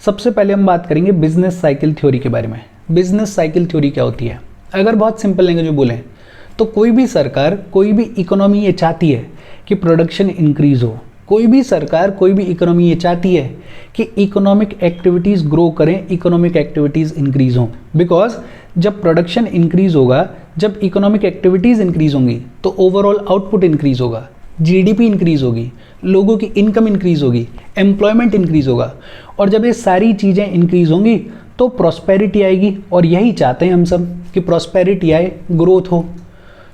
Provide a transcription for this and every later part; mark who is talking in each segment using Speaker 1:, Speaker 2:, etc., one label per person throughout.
Speaker 1: सबसे पहले हम बात करेंगे बिजनेस साइकिल थ्योरी के बारे में। बिजनेस साइकिल थ्योरी क्या होती है? अगर बहुत सिंपल लैंग्वेज में बोलें तो कोई भी सरकार, कोई भी इकोनॉमी ये चाहती है कि प्रोडक्शन इंक्रीज हो। कोई भी सरकार, कोई भी इकोनॉमी ये चाहती है कि इकोनॉमिक एक्टिविटीज़ ग्रो करें, इकोनॉमिक एक्टिविटीज़ इंक्रीज हों। बिकॉज जब प्रोडक्शन इंक्रीज होगा, जब इकोनॉमिक एक्टिविटीज़ इंक्रीज होंगी तो ओवरऑल आउटपुट इंक्रीज होगा, जीडीपी इंक्रीज होगी, लोगों की इनकम इंक्रीज होगी, एम्प्लॉयमेंट इंक्रीज होगा। और जब ये सारी चीज़ें इंक्रीज होंगी तो प्रॉस्पेरिटी आएगी। और यही चाहते हैं हम सब कि प्रॉस्पेरिटी आए, ग्रोथ हो।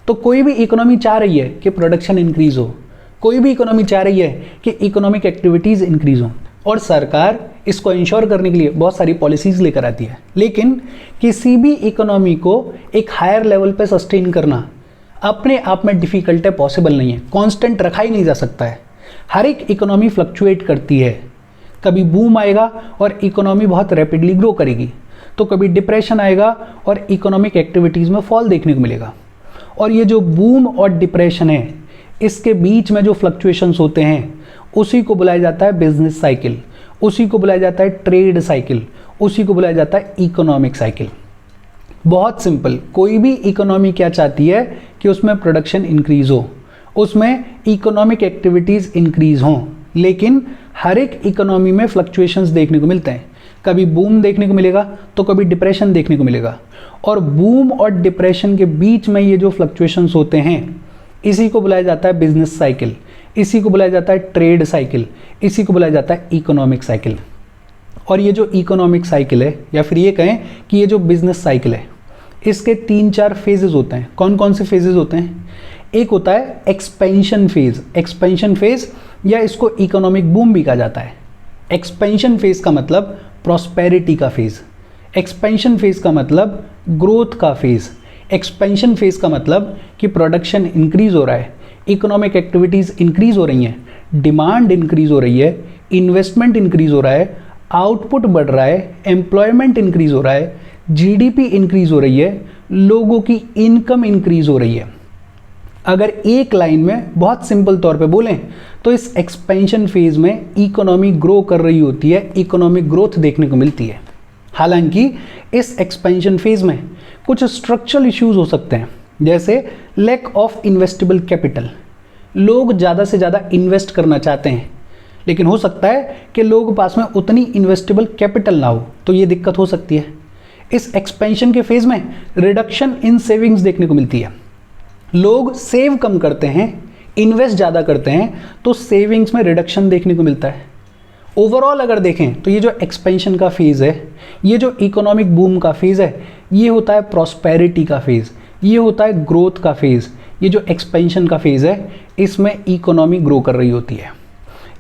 Speaker 1: तो कोई भी इकोनॉमी चाह रही है कि प्रोडक्शन इंक्रीज हो, कोई भी इकोनॉमी चाह रही है कि इकोनॉमिक एक्टिविटीज़ इंक्रीज हो, और सरकार इसको इंश्योर करने के लिए बहुत सारी पॉलिसीज़ लेकर आती है। लेकिन किसी भी इकोनॉमी को एक हायर लेवल पे सस्टेन करना अपने आप में डिफ़िकल्ट है, पॉसिबल नहीं है, कांस्टेंट रखा ही नहीं जा सकता है। हर एक इकोनॉमी फ्लक्चुएट करती है। कभी बूम आएगा और इकोनॉमी बहुत रैपिडली ग्रो करेगी, तो कभी डिप्रेशन आएगा और इकोनॉमिक एक्टिविटीज़ में फॉल देखने को मिलेगा। और ये जो बूम और डिप्रेशन है, इसके बीच में जो फ्लक्चुएशंस होते हैं उसी को बुलाया जाता है बिजनेस साइकिल, उसी को बुलाया जाता है ट्रेड साइकिल, उसी को बुलाया जाता है इकोनॉमिक साइकिल। बहुत सिंपल, कोई भी इकोनॉमी क्या चाहती है कि उसमें प्रोडक्शन इंक्रीज हो, उसमें इकोनॉमिक एक्टिविटीज़ इंक्रीज हों। लेकिन हर एक इकोनॉमी में फ्लक्चुएशंस देखने को मिलते हैं। कभी बूम देखने को मिलेगा तो कभी डिप्रेशन देखने को मिलेगा। और बूम और डिप्रेशन के बीच में ये जो फ्लक्चुएशंस होते हैं, इसी को बुलाया जाता है बिजनेस साइकिल, इसी को बुलाया जाता है ट्रेड साइकिल, इसी को बुलाया जाता है इकोनॉमिक साइकिल। और ये जो इकोनॉमिक साइकिल है, या फिर ये कहें कि ये जो बिजनेस साइकिल है, इसके 3-4 फेजेस होते हैं। कौन कौन से फेजेस होते हैं? एक होता है एक्सपेंशन फेज। एक्सपेंशन फेज या इसको इकोनॉमिक बूम भी कहा जाता है। एक्सपेंशन फेज का मतलब प्रॉस्पेरिटी का फेज, एक्सपेंशन फेज का मतलब ग्रोथ का फेज, एक्सपेंशन फेज का मतलब कि प्रोडक्शन इंक्रीज हो रहा है, इकोनॉमिक एक्टिविटीज़ इंक्रीज हो रही हैं, डिमांड इंक्रीज हो रही है, इन्वेस्टमेंट इंक्रीज हो रहा है, आउटपुट बढ़ रहा है, एम्प्लॉयमेंट इंक्रीज हो रहा है, जीडीपी इंक्रीज हो रही है, लोगों की इनकम इंक्रीज हो रही है। अगर एक लाइन में बहुत सिंपल तौर पे बोलें तो इस एक्सपेंशन फेज में इकोनॉमी ग्रो कर रही होती है, इकोनॉमिक ग्रोथ देखने को मिलती है। हालांकि इस एक्सपेंशन फेज में कुछ स्ट्रक्चरल इश्यूज हो सकते हैं, जैसे लैक ऑफ इन्वेस्टेबल कैपिटल। लोग ज़्यादा से ज़्यादा इन्वेस्ट करना चाहते हैं, लेकिन हो सकता है कि लोगों के पास में उतनी इन्वेस्टेबल कैपिटल ना हो, तो ये दिक्कत हो सकती है। इस एक्सपेंशन के फेज में रिडक्शन इन सेविंग्स देखने को मिलती है। लोग सेव कम करते हैं, इन्वेस्ट ज़्यादा करते हैं, तो सेविंग्स में रिडक्शन देखने को मिलता है। ओवरऑल अगर देखें तो ये जो एक्सपेंशन का फेज़ है, ये जो इकोनॉमिक बूम का फेज़ है, ये होता है प्रॉस्पेरिटी का फेज़, ये होता है ग्रोथ का फेज़। ये जो एक्सपेंशन का फेज़ है, इसमें इकोनॉमी ग्रो कर रही होती है,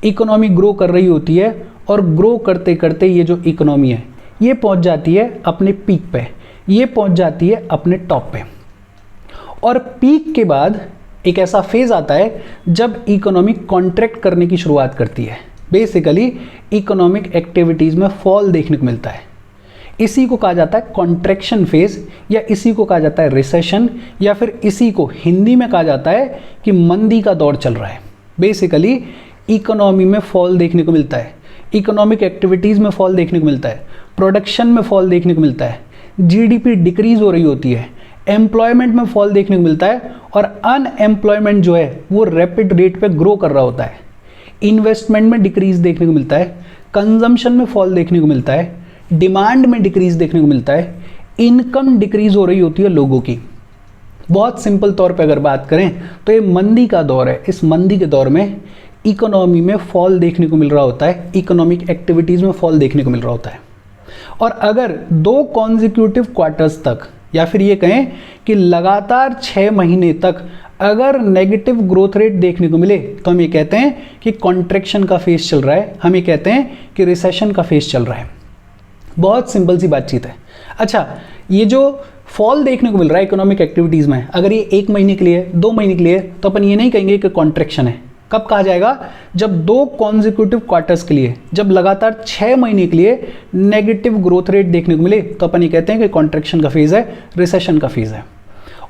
Speaker 1: इकोनॉमी ग्रो कर रही होती है। और ग्रो करते करते ये जो इकोनॉमी है, ये पहुंच जाती है अपने पीक पे, ये पहुंच जाती है अपने टॉप पे। और पीक के बाद एक ऐसा फेज़ आता है जब इकोनॉमी कॉन्ट्रैक्ट करने की शुरुआत करती है। बेसिकली इकोनॉमिक एक्टिविटीज़ में फॉल देखने को मिलता है। इसी को कहा जाता है कॉन्ट्रैक्शन फेज, या इसी को कहा जाता है रिसेशन, या फिर इसी को हिंदी में कहा जाता है कि मंदी का दौर चल रहा है। बेसिकली इकोनॉमी में फॉल देखने को मिलता है, इकोनॉमिक एक्टिविटीज़ में फॉल देखने को मिलता है, प्रोडक्शन में फॉल देखने को मिलता है, जीडीपी डिक्रीज हो रही होती है, एम्प्लॉयमेंट में फॉल देखने को मिलता है, और अनएम्प्लॉयमेंट जो है वो रैपिड रेट पे ग्रो कर रहा होता है। इन्वेस्टमेंट में डिक्रीज देखने को मिलता है, कंजम्पशन में फॉल देखने को मिलता है, डिमांड में डिक्रीज देखने को मिलता है, इनकम डिक्रीज हो रही होती है लोगों की। बहुत सिंपल तौर पे अगर बात करें तो ये मंदी का दौर है। इस मंदी के दौर में इकोनॉमी में फॉल देखने को मिल रहा होता है, इकोनॉमिक एक्टिविटीज़ में फॉल देखने को मिल रहा होता है। और अगर 2 कॉन्जिक्यूटिव क्वार्टर्स तक, या फिर ये कहें कि लगातार 6 महीने तक अगर नेगेटिव ग्रोथ रेट देखने को मिले, तो हम ये कहते हैं कि कॉन्ट्रैक्शन का फेज चल रहा है, हम ये कहते हैं कि रिसेशन का फेज चल रहा है। बहुत सिंपल सी बातचीत है। अच्छा, ये जो फॉल देखने को मिल रहा है इकोनॉमिक एक्टिविटीज़ में, अगर ये 1 महीने के लिए, 2 महीने के लिए, तो अपन ये नहीं कहेंगे कि कॉन्ट्रैक्शन है। कब कहा जाएगा? जब 2 कॉन्जिक्यूटिव क्वार्टर्स के लिए, जब लगातार 6 महीने के लिए नेगेटिव ग्रोथ रेट देखने को मिले, तो अपन ये कहते हैं कि कॉन्ट्रैक्शन का फेज है, रिसेशन का फेज है।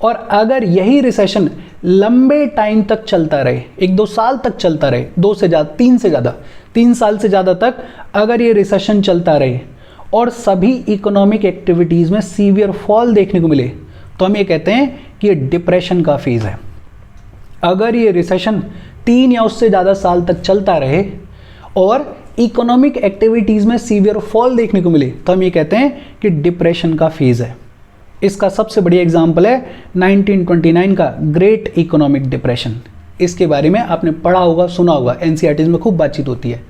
Speaker 1: और अगर यही रिसेशन लंबे टाइम तक चलता रहे, 1-2 साल तक चलता रहे, 2 से ज़्यादा, 3 से ज़्यादा, 3 साल से ज़्यादा तक अगर ये रिसेशन चलता रहे और सभी इकोनॉमिक एक्टिविटीज़ में सीवियर फॉल देखने को मिले, तो हम ये कहते हैं कि ये डिप्रेशन का फेज़ है। अगर ये रिसेशन 3 या उससे ज़्यादा साल तक चलता रहे और इकोनॉमिक एक्टिविटीज़ में सीवियर फॉल देखने को मिले, तो हम ये कहते हैं कि डिप्रेशन का फेज़ है। इसका सबसे बढ़िया एग्जाम्पल है 1929 का ग्रेट इकोनॉमिक डिप्रेशन। इसके बारे में आपने पढ़ा होगा, सुना होगा, एनसीईआरटीज में खूब बातचीत होती है।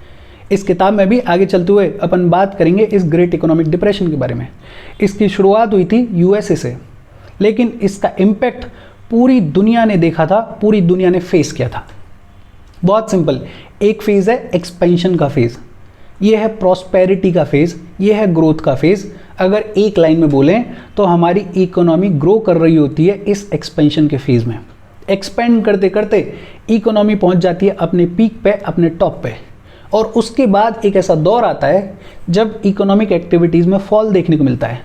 Speaker 1: इस किताब में भी आगे चलते हुए अपन बात करेंगे इस ग्रेट इकोनॉमिक डिप्रेशन के बारे में। इसकी शुरुआत हुई थी यूएसए से, लेकिन इसका इम्पैक्ट पूरी दुनिया ने देखा था, पूरी दुनिया ने फेस किया था। बहुत सिंपल, एक फेज़ है एक्सपेंशन का फेज़, ये है प्रॉस्पेरिटी का फेज़, ये है ग्रोथ का फेज़। अगर एक लाइन में बोलें तो हमारी इकोनॉमी ग्रो कर रही होती है इस एक्सपेंशन के फेज़ में। एक्सपेंड करते करते इकोनॉमी पहुंच जाती है अपने पीक पे, अपने टॉप पे, और उसके बाद एक ऐसा दौर आता है जब इकोनॉमिक एक्टिविटीज़ में फॉल देखने को मिलता है,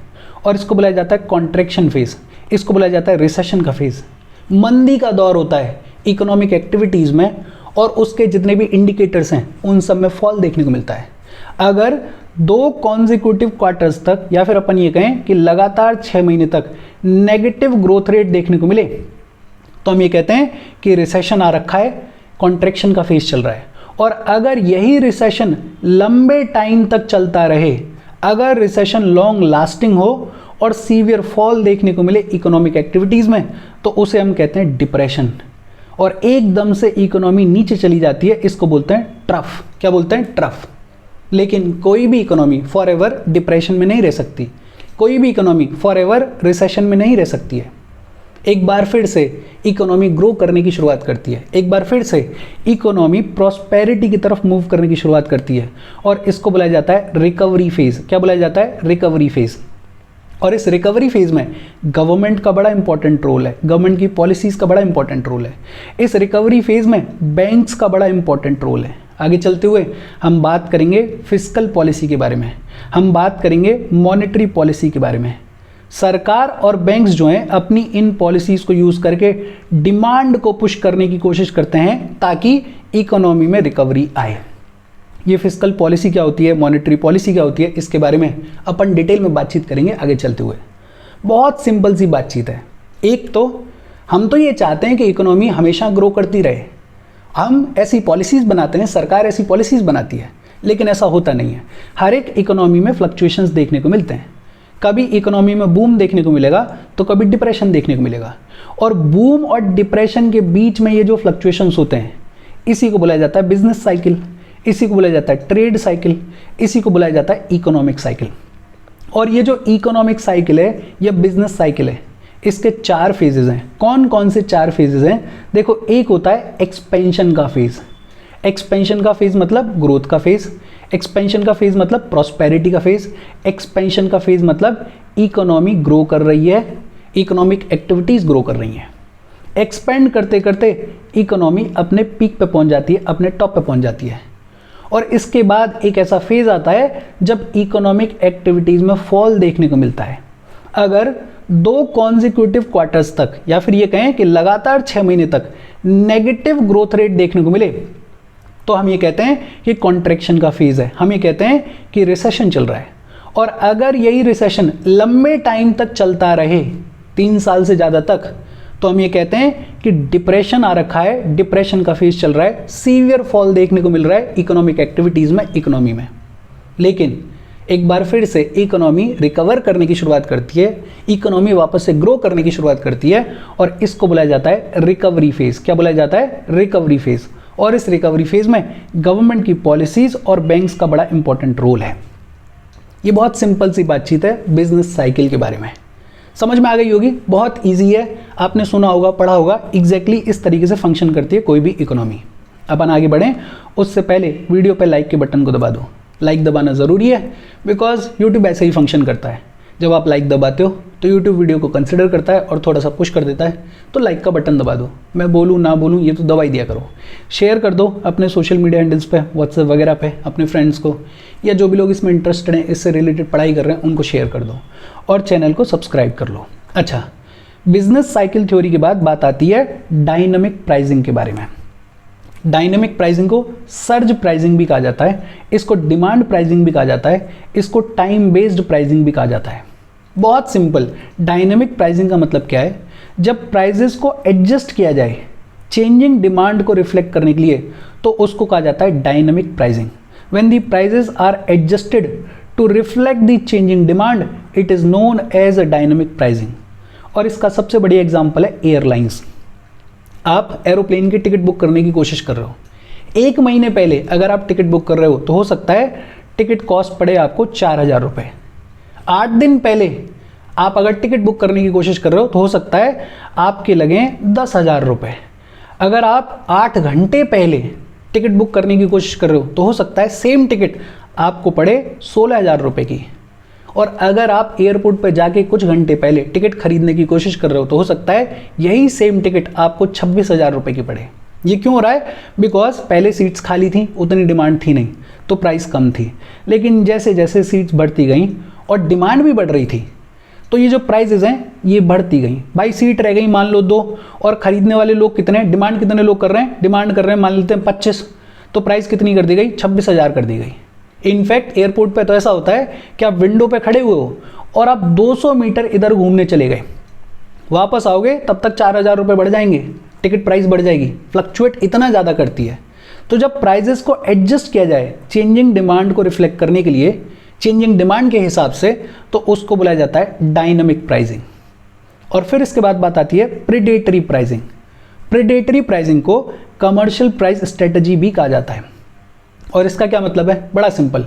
Speaker 1: और इसको बुलाया जाता है कॉन्ट्रैक्शन फेज़, इसको बुलाया जाता है रिसेशन का फेज़। मंदी का दौर होता है इकोनॉमिक एक्टिविटीज़ में, और उसके जितने भी इंडिकेटर्स हैं उन सब में फॉल देखने को मिलता है। अगर 2 कॉन्जिक्यूटिव क्वार्टर्स तक, या फिर अपन ये कहें कि लगातार 6 महीने तक नेगेटिव ग्रोथ रेट देखने को मिले, तो हम ये कहते हैं कि रिसेशन आ रखा है, कॉन्ट्रैक्शन का फेज चल रहा है। और अगर यही रिसेशन लंबे टाइम तक चलता रहे, अगर रिसेशन लॉन्ग लास्टिंग हो और सीवियर फॉल देखने को मिले इकोनॉमिक एक्टिविटीज़ में, तो उसे हम कहते हैं डिप्रेशन। और एकदम से इकोनॉमी नीचे चली जाती है, इसको बोलते हैं ट्रफ। क्या बोलते हैं? ट्रफ। लेकिन कोई भी इकोनॉमी फॉर एवर डिप्रेशन में नहीं रह सकती, कोई भी इकोनॉमी फॉर एवर रिसेशन में नहीं रह सकती है। एक बार फिर से इकोनॉमी ग्रो करने की शुरुआत करती है, एक बार फिर से इकोनॉमी प्रॉस्पेरिटी की तरफ मूव करने की शुरुआत करती है, और इसको बुलाया जाता है रिकवरी फेज। क्या बुलाया जाता है? Recovery phase. और इस रिकवरी फेज में गवर्नमेंट का बड़ा इंपॉर्टेंट रोल है, गवर्नमेंट की पॉलिसीज़ का बड़ा इंपॉर्टेंट रोल है। इस रिकवरी फेज में बैंक्स का बड़ा इंपॉर्टेंट रोल है। आगे चलते हुए हम बात करेंगे फिस्कल पॉलिसी के बारे में, हम बात करेंगे मॉनेटरी पॉलिसी के बारे में। सरकार और बैंक्स जो हैं अपनी इन पॉलिसीज़ को यूज़ करके डिमांड को पुश करने की कोशिश करते हैं ताकि इकोनॉमी में रिकवरी आए। ये फिस्कल पॉलिसी क्या होती है, मॉनेटरी पॉलिसी क्या होती है, इसके बारे में अपन डिटेल में बातचीत करेंगे आगे चलते हुए। बहुत सिंपल सी बातचीत है। एक तो हम तो ये चाहते हैं कि इकोनॉमी हमेशा ग्रो करती रहे, हम ऐसी पॉलिसीज़ बनाते हैं, सरकार ऐसी पॉलिसीज़ बनाती है, लेकिन ऐसा होता नहीं है। हर एक इकोनॉमी में फ्लक्चुएशंस देखने को मिलते हैं। कभी इकोनॉमी में बूम देखने को मिलेगा तो कभी डिप्रेशन देखने को मिलेगा, और बूम और डिप्रेशन के बीच में ये जो फ्लक्चुएशंस होते हैं इसी को बुलाया जाता है बिजनेस साइकिल, इसी को बुलाया जाता है ट्रेड साइकिल, इसी को बुलाया जाता है इकोनॉमिक साइकिल। और ये जो इकोनॉमिक साइकिल है या बिजनेस साइकिल है, इसके 4 फेजेस हैं। कौन कौन से 4 फेजेस हैं? देखो, एक होता है एक्सपेंशन का फेज। एक्सपेंशन का फेज मतलब ग्रोथ का फेज, एक्सपेंशन का फेज मतलब प्रॉस्पेरिटी का फेज, एक्सपेंशन का फेज मतलब इकोनॉमी ग्रो कर रही है, इकोनॉमिक एक्टिविटीज़ ग्रो कर रही हैं। एक्सपेंड करते करते इकोनॉमी अपने पीक पे पहुंच जाती है, अपने टॉप पे पहुंच जाती है। और इसके बाद एक ऐसा फेज आता है जब इकोनॉमिक एक्टिविटीज़ में फॉल देखने को मिलता है। अगर 2 कॉन्जिक्यूटिव क्वार्टर्स तक, या फिर ये कहें कि लगातार 6 महीने तक नेगेटिव ग्रोथ रेट देखने को मिले, तो हम ये कहते हैं कि कॉन्ट्रैक्शन का फेज है, हम ये कहते हैं कि रिसेशन चल रहा है। और अगर यही रिसेशन लंबे टाइम तक चलता रहे, 3 साल से ज़्यादा तक, तो हम ये कहते हैं कि डिप्रेशन आ रखा है, डिप्रेशन का फेज चल रहा है, सीवियर फॉल देखने को मिल रहा है इकोनॉमिक एक्टिविटीज़ में, इकोनॉमी में। लेकिन एक बार फिर से इकोनॉमी रिकवर करने की शुरुआत करती है, इकोनॉमी वापस से ग्रो करने की शुरुआत करती है, और इसको बुलाया जाता है रिकवरी फेज। क्या बुलाया जाता है? Recovery phase. और इस रिकवरी फेज में गवर्नमेंट की पॉलिसीज़ और बैंक्स का बड़ा इंपॉर्टेंट रोल है। ये बहुत सिंपल सी बातचीत है बिजनेस साइकिल के बारे में, समझ में आ गई होगी। बहुत इजी है, आपने सुना होगा, पढ़ा होगा, एग्जैक्टली इस तरीके से फंक्शन करती है कोई भी इकोनॉमी। अपन आगे बढ़ें उससे पहले वीडियो पे लाइक के बटन को दबा दो। लाइक दबाना ज़रूरी है, बिकॉज यूट्यूब ऐसे ही फंक्शन करता है। जब आप लाइक दबाते हो तो यूट्यूब वीडियो को कंसिडर करता है और थोड़ा सा पुश कर देता है, तो लाइक का बटन दबा दो। मैं बोलूँ ना बोलूँ, ये तो दबा ही दिया करो। शेयर कर दो अपने सोशल मीडिया हैंडल्स पे, व्हाट्सएप वगैरह पे अपने फ्रेंड्स को, या जो भी लोग इसमें इंटरेस्टेड हैं, इससे रिलेटेड पढ़ाई कर रहे हैं, उनको शेयर कर दो, और चैनल को सब्सक्राइब कर लो। अच्छा, बिजनेस साइकिल थ्योरी के बाद बात आती है डायनामिक प्राइसिंग के बारे में। डायनामिक प्राइसिंग को सर्ज प्राइसिंग भी कहा जाता है, इसको डिमांड प्राइसिंग भी कहा जाता है, इसको टाइम बेस्ड प्राइसिंग भी कहा जाता है। बहुत सिंपल, डायनामिक प्राइसिंग का मतलब क्या है? जब प्राइजेस को एडजस्ट किया जाए चेंजिंग डिमांड को रिफ्लेक्ट करने के लिए, तो उसको कहा जाता है dynamic pricing. When the prices are adjusted to reflect the changing demand, it is known as a dynamic pricing. और इसका सबसे बढ़िया एग्जांपल है एयरलाइंस। आप एरोप्लेन की टिकट बुक करने की कोशिश कर रहे हो, 1 महीने पहले अगर आप टिकट बुक कर रहे हो तो हो सकता है टिकट कॉस्ट पड़े आपको 4,000 रुपये। 8 दिन पहले आप अगर टिकट बुक करने की कोशिश कर रहे हो तो हो सकता है आपके लगे 10,000 रुपये। अगर आप 8 घंटे पहले टिकट बुक करने की कोशिश कर रहे हो तो हो सकता है सेम टिकट आपको पड़े 16,000 रुपये की। और अगर आप एयरपोर्ट पर जाके कुछ घंटे पहले टिकट खरीदने की कोशिश कर रहे हो तो हो सकता है यही सेम टिकट आपको 26,000 रुपये की पड़े। ये क्यों हो रहा है? बिकॉज पहले सीट्स खाली थी, उतनी डिमांड थी नहीं, तो प्राइस कम थी। लेकिन जैसे जैसे सीट्स बढ़ती गई और डिमांड भी बढ़ रही थी, तो ये जो प्राइसेस हैं ये बढ़ती गई। भाई सीट रह गई मान लो 2, और खरीदने वाले लोग कितने, डिमांड कितने लोग कर रहे हैं? डिमांड कर रहे हैं मान लेते हैं 25, तो प्राइस कितनी कर दी गई? 26,000 कर दी गई। इनफैक्ट एयरपोर्ट पे तो ऐसा होता है कि आप विंडो पे खड़े हुए हो और आप 200 मीटर इधर घूमने चले गए, वापस आओगे तब तक 4,000 रुपये बढ़ जाएंगे, टिकट प्राइस बढ़ जाएगी। फ्लक्चुएट इतना ज़्यादा करती है। तो जब प्राइजेस को एडजस्ट किया जाए चेंजिंग डिमांड को रिफ्लेक्ट करने के लिए, चेंजिंग डिमांड के हिसाब से, तो उसको बुलाया जाता है डायनामिक प्राइसिंग। और फिर इसके बाद बात आती है प्रेडेटरी प्राइसिंग। प्रेडेटरी प्राइसिंग को कमर्शियल प्राइस स्ट्रेटजी भी कहा जाता है। और इसका क्या मतलब है? बड़ा सिंपल,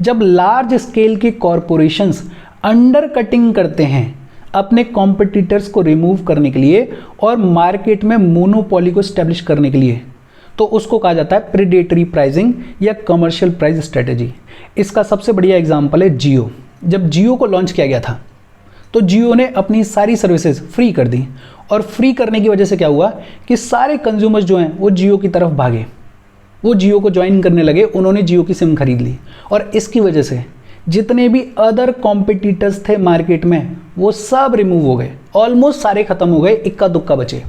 Speaker 1: जब लार्ज स्केल की कॉरपोरेशंस अंडर कटिंग करते हैं अपने कॉम्पिटिटर्स को रिमूव करने के लिए और मार्केट में मोनोपोली को स्टैब्लिश करने के लिए, तो उसको कहा जाता है प्रेडेटरी प्राइसिंग या कमर्शियल प्राइस स्ट्रेटजी। इसका सबसे बढ़िया एग्जांपल है जियो। जब जियो को लॉन्च किया गया था तो जियो ने अपनी सारी सर्विसेज फ्री कर दी, और फ्री करने की वजह से क्या हुआ कि सारे कंज्यूमर्स जो हैं वो जियो की तरफ भागे, वो जियो को ज्वाइन करने लगे, उन्होंने जियो की सिम खरीद ली। और इसकी वजह से जितने भी अदर कॉम्पिटिटर्स थे मार्केट में वो सब रिमूव हो गए, ऑलमोस्ट सारे खत्म हो गए, इक्का दुक्का बचे।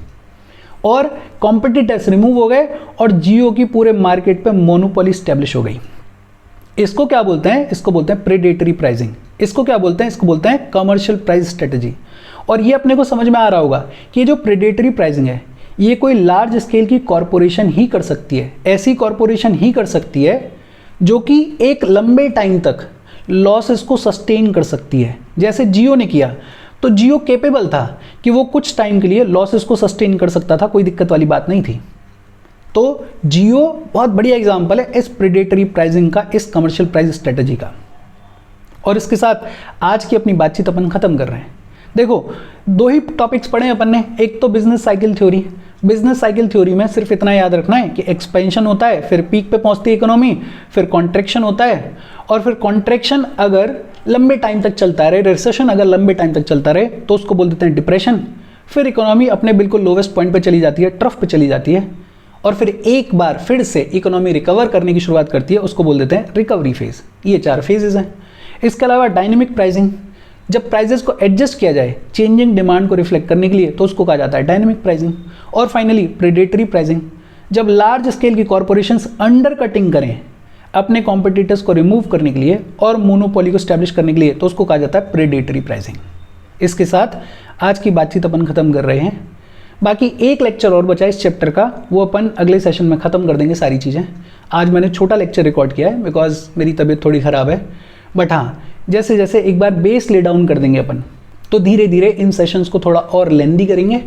Speaker 1: और कॉम्पिटिटर्स रिमूव हो गए और जियो की पूरे मार्केट पे मोनोपोली स्टैब्लिश हो गई। इसको क्या बोलते हैं? इसको बोलते हैं प्रेडेटरी प्राइसिंग। इसको क्या बोलते हैं? इसको बोलते हैं कमर्शियल प्राइस स्ट्रेटजी। और ये अपने को समझ में आ रहा होगा कि ये जो प्रेडेटरी प्राइसिंग है ये कोई लार्ज स्केल की कॉरपोरेशन ही कर सकती है, ऐसी कॉरपोरेशन ही कर सकती है जो कि एक लंबे टाइम तक लॉसेस को सस्टेन कर सकती है। जैसे जियो ने किया, तो जियो कैपेबल था कि वो कुछ टाइम के लिए लॉसेस को सस्टेन कर सकता था, कोई दिक्कत वाली बात नहीं थी। तो जियो बहुत बढ़िया एग्जांपल है इस प्रेडेटरी प्राइसिंग का, इस कमर्शियल प्राइस स्ट्रेटजी का। और इसके साथ आज की अपनी बातचीत अपन खत्म कर रहे हैं। देखो, 2 ही टॉपिक्स पढ़े अपन ने, एक तो business cycle theory. Business cycle theory में सिर्फ इतना याद रखना है कि एक्सपेंशन होता है, फिर पीक पे पहुंचती है इकोनॉमी, फिर कॉन्ट्रैक्शन होता है, और फिर कॉन्ट्रैक्शन अगर लंबे टाइम तक चलता रहे, रिसेशन अगर लंबे टाइम तक चलता रहे तो उसको बोल देते हैं डिप्रेशन। फिर इकोनॉमी अपने बिल्कुल लोवेस्ट पॉइंट पे चली जाती है, ट्रफ पे चली जाती है, और फिर एक बार फिर से इकोनॉमी रिकवर करने की शुरुआत करती है, उसको बोल देते हैं रिकवरी फेज। ये 4 फेजेस हैं। इसके अलावा डायनेमिक प्राइसिंग, जब प्राइजेस को एडजस्ट किया जाए चेंजिंग डिमांड को रिफ्लेक्ट करने के लिए, तो उसको कहा जाता है डायनेमिक प्राइसिंग। और फाइनली प्रेडेटरी प्राइसिंग, जब लार्ज स्केल की कॉरपोरेशंस अंडर कटिंग करें अपने कॉम्पिटिटर्स को रिमूव करने के लिए और मोनोपोली को स्टैब्लिश करने के लिए, तो उसको कहा जाता है प्रेडेटरी प्राइसिंग। इसके साथ आज की बातचीत अपन खत्म कर रहे हैं। बाकी एक लेक्चर और बचा है इस चैप्टर का, वो अपन अगले सेशन में ख़त्म कर देंगे सारी चीज़ें। आज मैंने छोटा लेक्चर रिकॉर्ड किया है बिकॉज मेरी तबीयत थोड़ी ख़राब है, बट हाँ, जैसे जैसे एक बार बेस ले डाउन कर देंगे अपन, तो धीरे धीरे इन सेशंस को थोड़ा और लेंदी करेंगे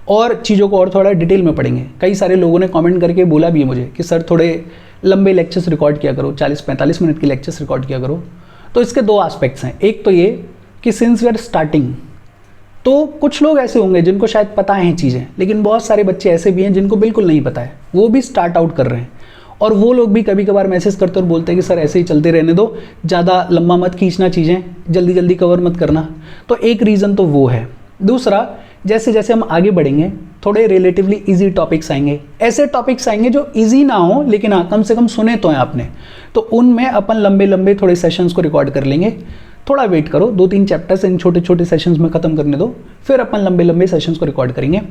Speaker 1: और चीज़ों को और थोड़ा डिटेल में पढ़ेंगे। कई सारे लोगों ने कमेंट करके बोला भी है मुझे कि सर थोड़े लंबे लेक्चर्स रिकॉर्ड किया करो, 40-45 मिनट के लेक्चर्स रिकॉर्ड किया करो। तो इसके 2 एस्पेक्ट्स हैं। एक तो ये कि सिंस वी आर स्टार्टिंग, तो कुछ लोग ऐसे होंगे जिनको शायद पता है चीज़ें, लेकिन बहुत सारे बच्चे ऐसे भी हैं जिनको बिल्कुल नहीं पता है, वो भी स्टार्ट आउट कर रहे हैं। और वो लोग भी कभी कभार मैसेज करते और बोलते हैं कि सर ऐसे ही चलते रहने दो, ज़्यादा लंबा मत खींचना चीज़ें, जल्दी जल्दी कवर मत करना। तो एक रीज़न तो वो है। दूसरा, जैसे जैसे हम आगे बढ़ेंगे थोड़े रिलेटिवली इजी टॉपिक्स आएंगे, ऐसे टॉपिक्स आएंगे जो इजी ना हो लेकिन हाँ कम से कम सुने तो हैं आपने, तो उनमें अपन लंबे लंबे थोड़े सेशंस को रिकॉर्ड कर लेंगे थोड़ा वेट करो, 2-3 चैप्टर्स इन छोटे छोटे सेशंस में ख़त्म करने दो, फिर अपन लंबे लंबे सेशंस को रिकॉर्ड करेंगे।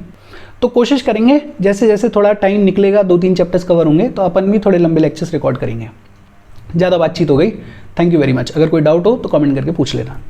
Speaker 1: तो कोशिश करेंगे जैसे जैसे थोड़ा टाइम निकलेगा, 2-3 चैप्टर्स कवर होंगे तो अपन भी थोड़े लंबे लेक्चर्स रिकॉर्ड करेंगे। ज़्यादा बातचीत हो गई, थैंक यू वेरी मच। अगर कोई डाउट हो तो कमेंट करके पूछ लेना।